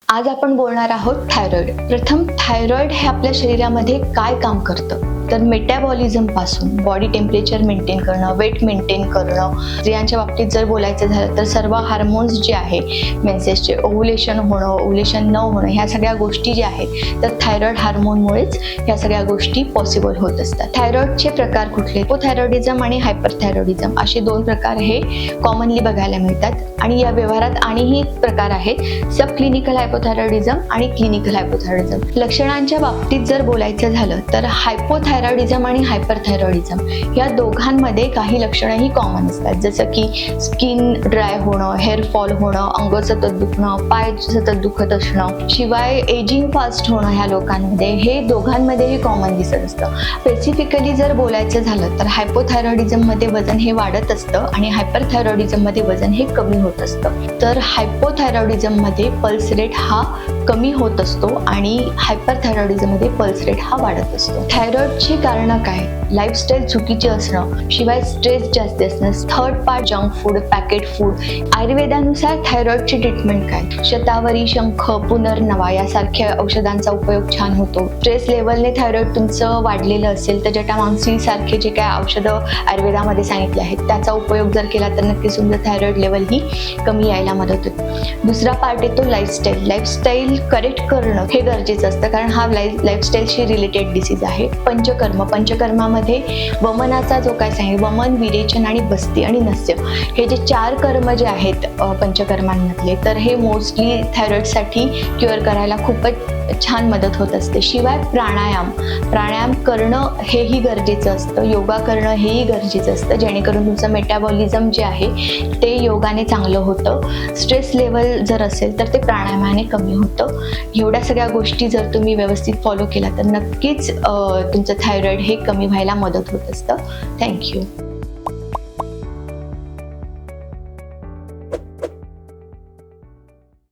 आज आपण बोलणार आहोत थायरॉइड. प्रथम थायरॉइड हे आपल्या शरीरामध्ये काय काम करतं, तर मेटाबॉलिझम पासून बॉडी टेम्परेचर मेंटेन करणं, वेट मेंटेन करणं. स्त्रियांच्या बाबतीत जर बोलायचं झालं तर सर्व हार्मोन्स जे आहे मेन्सेसचे, ओव्हुलेशन होणं, ओव्हुलेशन न होणं, ह्या सगळ्या गोष्टी ज्या आहेत तर थायरॉइड हार्मोनमुळेच ह्या सगळ्या गोष्टी पॉसिबल होत असतात. थायरॉइडचे प्रकार कुठले? हायपोथायरॉइडिझम आणि हायपरथायरॉइडिझम असे दोन प्रकार हे कॉमनली बघायला मिळतात आणि या व्यवहारात आणखी प्रकार आहेत, सब क्लिनिकल हायपोथायरॉइडिझम आणि क्लिनिकल हायपोथायरॉइडिझम. लक्षणांच्या बाबतीत जर बोलायचं झालं तर हायपोथायरॉइडिझम आणि हायपरथायरॉइडिझम या दोघांमध्ये काही लक्षणंही कॉमन असतात, जसं की स्किन ड्राय होणं, हेअर फॉल होणं, अंग सतत दुखणं, पाय सतत दुखत असणं, शिवाय एजिंग फास्ट होणं. ह्या लोकांमध्ये हे दोघांमध्येही कॉमन दिसत असतं. स्पेसिफिकली जर बोलायचं झालं तर हायपोथायरॉइडिझम मध्ये वजन हे वाढत असतं आणि हायपरथायरॉइडिझम मध्ये वजन हे कमी होत असतं. तर हायपोथायरॉइडिझम मध्ये पल्स रेट हा कमी होत असतो आणि हायपरथायरॉइडिझम मध्ये पल्स रेट हा वाढत असतो. थायरॉइडची कारणं काय? लाईफस्टाईल चुकीची असणं, शिवाय स्ट्रेस जास्त असणं, third part junk food, packet food. आयुर्वेदानुसार थायरॉइडची ट्रीटमेंट काय? शतावरी, शंख, पुनर्नवा यासारख्या औषधांचा उपयोग छान होतो. स्ट्रेस लेवलने थायरॉइड तुमचं वाढलेलं असेल तर जटामांसी सारखे जे काय औषधं आयुर्वेदामध्ये सांगितले आहेत त्याचा उपयोग जर केला तर नक्कीच तुमचं थायरॉइड लेवल ही कमी यायला मदत होते. दुसरा पार्ट येतो लाईफस्टाईल करेक्ट करणं हे गरजेचं असतं, कारण हा लाईफस्टाईलशी रिलेटेड डिसीज आहे. पंचकर्मामध्ये वमनाचा जो काय सांगितलं, वमन, विरेचन आणि बस्ती आणि नस्य हे जे 4 कर्म जे आहेत पंचकर्मांमधले, तर हे मोस्टली थायरॉइडसाठी क्युअर करायला खूपच छान मदत होत असते. शिवाय प्राणायाम करणं हेही गरजेचं असतं, योगा करणं हेही गरजेचं असतं, जेणेकरून तुमचं मेटाबॉलिझम जे आहे ते योगाने चांगलं होतं. स्ट्रेस लेवल जर असेल तर ते प्राणायामाने कमी होतं. एवढ्या सगळ्या गोष्टी जर तुम्ही व्यवस्थित फॉलो केला तर नक्कीच तुमचं थायरॉइड हे कमी व्हायला मदत होत असतं. थँक्यू.